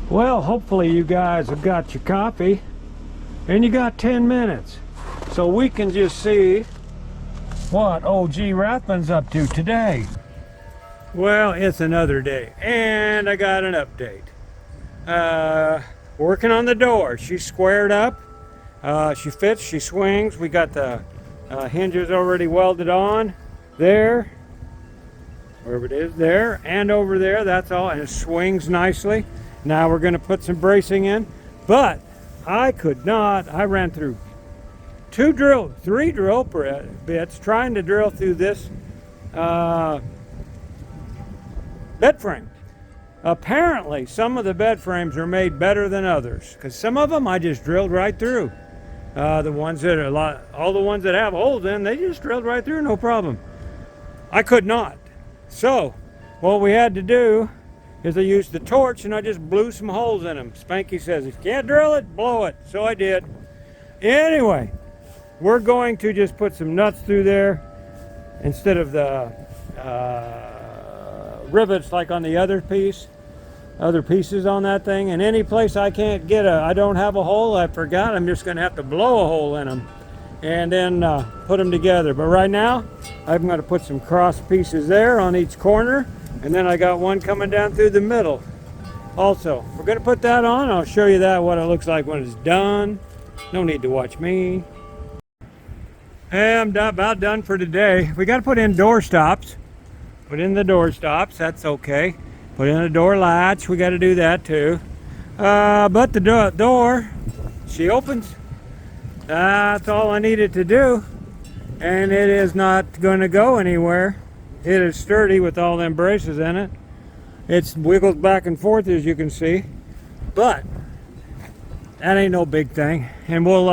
Well, hopefully you guys have got your coffee and you got 10 minutes so we can just see what OG Rathbun's up to today. Well, it's another day and I got an update. Working on the door. She's squared up. She fits, she swings. We got the hinges already welded on there, wherever it is, there and over there. That's all, and it swings nicely. Now we're going to put some bracing in, but I could not. I ran through three drill bits trying to drill through this bed frame. Apparently, some of the bed frames are made better than others, because some of them I just drilled right through. The ones that are all the ones that have holes in, they just drilled right through, no problem. I could not. So, what we had to do is I used the torch and I just blew some holes in them. Spanky says, if you can't drill it, blow it. So I did. Anyway, we're going to just put some nuts through there instead of the rivets like on the other pieces on that thing. And any place I can't get I don't have a hole, I forgot, I'm just going to have to blow a hole in them and then put them together. But right now, I'm going to put some cross pieces there on each corner, and then I got one coming down through the middle. Also, we're going to put that on. I'll show you what it looks like when it's done. No need to watch me. Hey, I'm about done for today. We got to put in door stops. Put in the door stops, that's okay. Put in a door latch, we got to do that too. But the door, she opens. That's all I needed to do. And it is not going to go anywhere. It is sturdy with all them braces in it. It wiggles back and forth, as you can see. But that ain't no big thing. And we'll,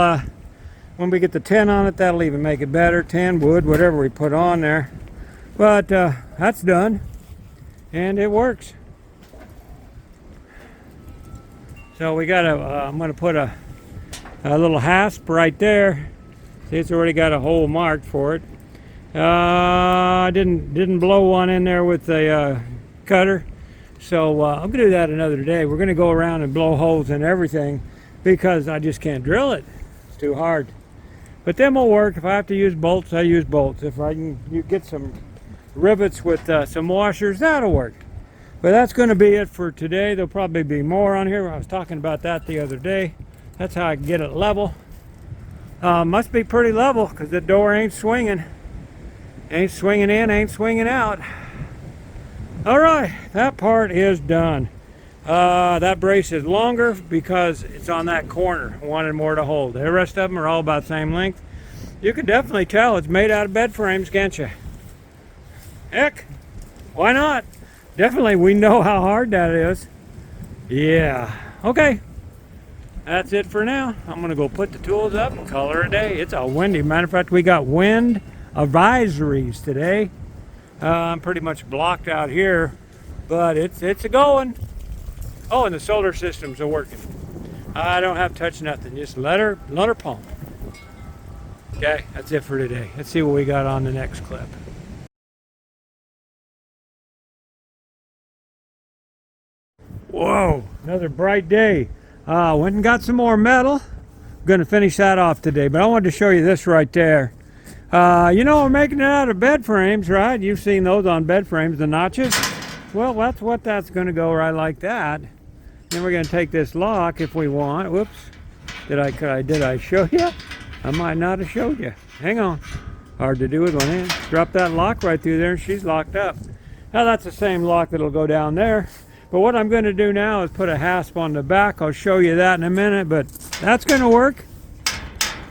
when we get the tin on it, that'll even make it better. Tin, wood, whatever we put on there. But that's done. And it works. So we got I'm going to put a little hasp right there. See, it's already got a hole marked for it. I didn't blow one in there with the cutter, so I'm gonna do that another day. We're gonna go around and blow holes in everything because I just can't drill it. It's too hard. But them will work. If I have to use bolts, I use bolts. If I can get some rivets with some washers, that'll work. But that's going to be it for today. There'll probably be more on here. I was talking about that the other day. That's how I can get it level. Must be pretty level because the door ain't swinging. Ain't swinging in, ain't swinging out. All right, that part is done. That brace is longer because it's on that corner. I wanted more to hold. The rest of them are all about the same length. You can definitely tell it's made out of bed frames, can't you? Heck, why not? Definitely, we know how hard that is. Yeah, okay. That's it for now. I'm gonna go put the tools up and call her a day. It's a windy. Matter of fact, we got wind advisories today. I'm pretty much blocked out here, but it's a going. Oh, and the solar systems are working. I don't have to touch nothing. Just let her pump. Okay, that's it for today. Let's see what we got on the next clip. Whoa, another bright day. Went and got some more metal. I'm gonna finish that off today, but I wanted to show you this right there. You know, we're making it out of bed frames, right? You've seen those on bed frames, the notches. Well, that's gonna go right like that. Then we're gonna take this lock if we want. Whoops, did I show you? I might not have showed you. Hang on, hard to do with one hand. Drop that lock right through there and she's locked up. Now that's the same lock that'll go down there. But what I'm going to do now is put a hasp on the back. I'll show you that in a minute, but that's going to work.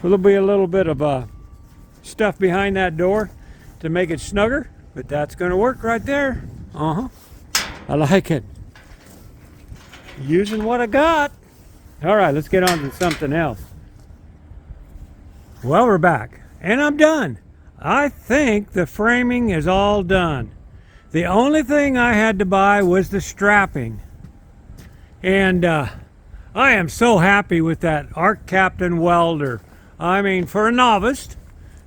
There'll be a little bit of stuff behind that door to make it snugger, but that's going to work right there. I like it. Using what I got. All right, let's get on to something else. Well, we're back, and I'm done. I think the framing is all done. The only thing I had to buy was the strapping. And I am so happy with that Arc Captain welder. I mean, for a novice,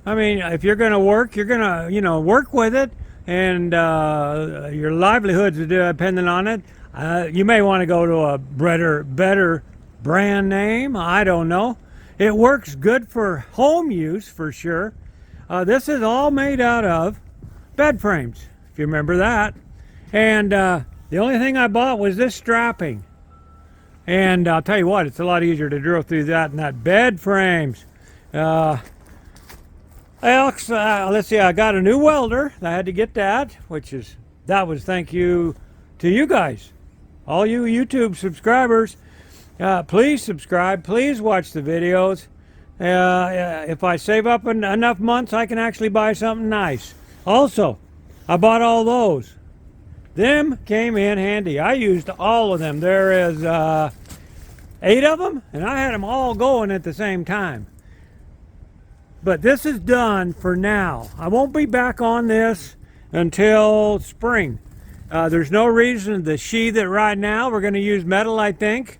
I mean, if you're going to work, you're going to, work with it. And your livelihood's dependent on it. You may want to go to a better brand name. I don't know. It works good for home use for sure. This is all made out of bed frames, if you remember that. And the only thing I bought was this strapping. And I'll tell you what, it's a lot easier to drill through that than that bed frames. Let's see, I got a new welder. I had to get that, that was thank you to you guys, all you YouTube subscribers. Please subscribe, please watch the videos. If I save up enough months, I can actually buy something nice. Also, I bought all those. Them came in handy. I used all of them. There is 8 of them, and I had them all going at the same time. But this is done for now. I won't be back on this until spring. There's no reason to sheathe it right now. We're going to use metal, I think.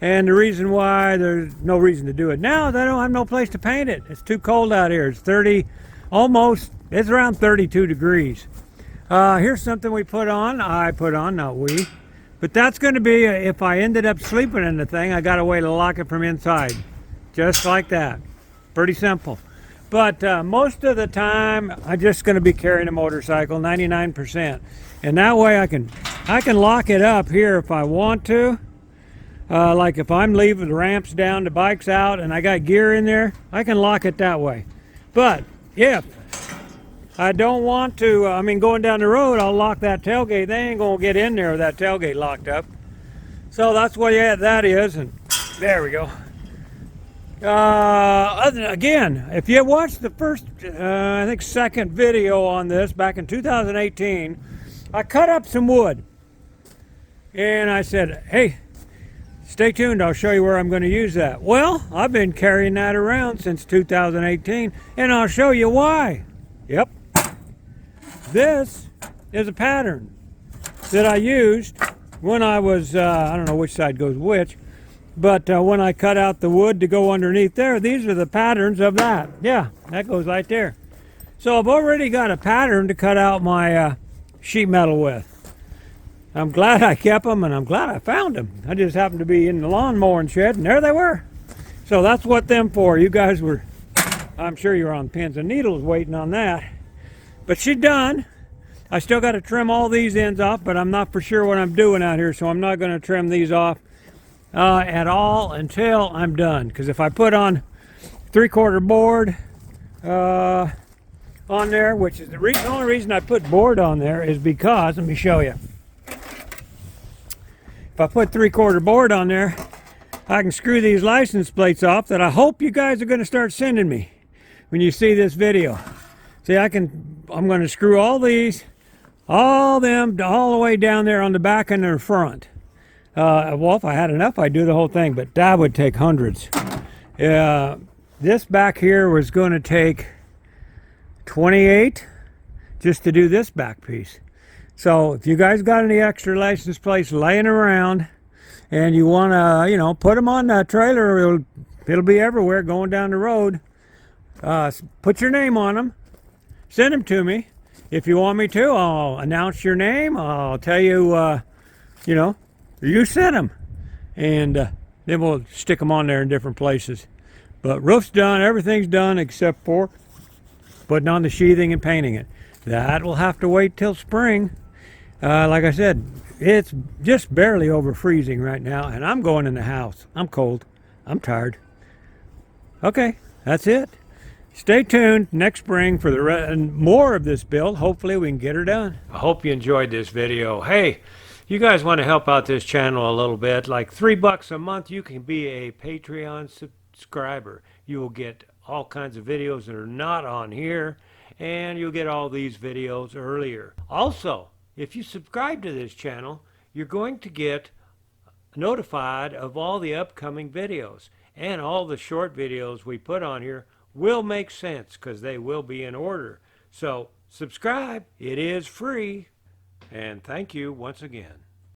And the reason why there's no reason to do it now is I don't have no place to paint it. It's too cold out here. It's it's around 32 degrees. Here's something I put on, not we. But that's going to be, if I ended up sleeping in the thing, I got a way to lock it from inside. Just like that. Pretty simple. But most of the time, I'm just going to be carrying a motorcycle, 99%. And that way I can lock it up here if I want to. Like if I'm leaving the ramps down, the bike's out, and I got gear in there, I can lock it that way. But if I don't want to, going down the road, I'll lock that tailgate. They ain't going to get in there with that tailgate locked up. So that's what that is, and there we go. Again, if you watched the first, I think second video on this back in 2018, I cut up some wood. And I said, hey, stay tuned, I'll show you where I'm going to use that. Well, I've been carrying that around since 2018, and I'll show you why. Yep. This is a pattern that I used when I was, I don't know which side goes which, but when I cut out the wood to go underneath there, these are the patterns of that. Yeah, that goes right there. So I've already got a pattern to cut out my sheet metal with. I'm glad I kept them, and I'm glad I found them. I just happened to be in the lawn mowing shed, and there they were. So that's what them for. You guys were, I'm sure you were on pins and needles waiting on that. But she's done. I still got to trim all these ends off, but I'm not for sure what I'm doing out here, so I'm not going to trim these off at all until I'm done. Because if I put on 3/4 board on there, which is the only reason I put board on there is because, let me show you. If I put 3/4 board on there, I can screw these license plates off that I hope you guys are going to start sending me when you see this video. See, I'm going to screw all these, all the way down there on the back and the front. Well, if I had enough, I'd do the whole thing, but that would take hundreds. This back here was going to take 28 just to do this back piece. So if you guys got any extra license plates laying around and you want to, put them on that trailer, it'll be everywhere going down the road. Put your name on them. Send them to me. If you want me to, I'll announce your name. I'll tell you, you sent them. And then we'll stick them on there in different places. But roof's done. Everything's done except for putting on the sheathing and painting it. That will have to wait till spring. Like I said, it's just barely over freezing right now, and I'm going in the house. I'm cold. I'm tired. Okay, that's it. Stay tuned next spring for more of this build. Hopefully we can get her done. I hope you enjoyed this video. Hey, you guys want to help out this channel a little bit, like $3 a month, you can be a Patreon subscriber. You will get all kinds of videos that are not on here, and you'll get all these videos earlier. Also, if you subscribe to this channel, you're going to get notified of all the upcoming videos, and all the short videos we put on here will make sense because they will be in order. So subscribe, it is free, and thank you once again.